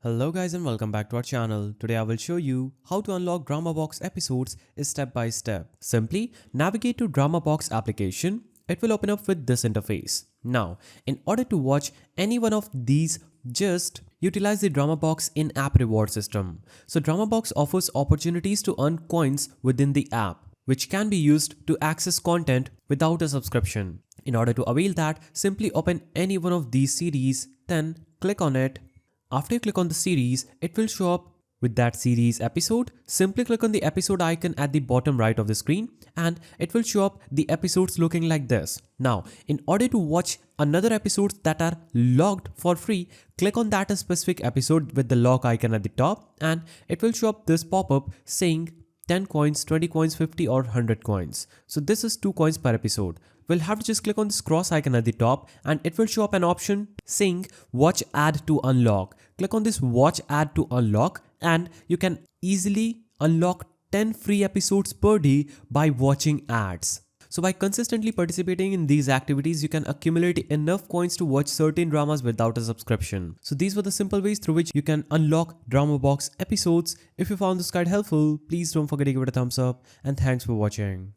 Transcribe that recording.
Hello guys and welcome back to our channel. Today I will show you how to unlock DramaBox episodes step by step. Simply navigate to DramaBox application. It will open up with this interface. Now, in order to watch any one of these, just utilize the DramaBox in-app reward system. So DramaBox offers opportunities to earn coins within the app, which can be used to access content without a subscription. In order to avail that, simply open any one of these series, then click on it. After you click on the series, it will show up with that series episode. Simply click on the episode icon at the bottom right of the screen and it will show up the episodes looking like this. Now, in order to watch another episodes that are logged for free, click on that specific episode with the log icon at the top and it will show up this pop-up saying 10 coins, 20 coins, 50 or 100 coins. So this is 2 coins per episode. We'll have to just click on this cross icon at the top and it will show up an option saying watch ad to unlock. Click on this watch ad to unlock and you can easily unlock 10 free episodes per day by watching ads. So by consistently participating in these activities, you can accumulate enough coins to watch certain dramas without a subscription. So these were the simple ways through which you can unlock DramaBox episodes. If you found this guide helpful, please don't forget to give it a thumbs up and thanks for watching.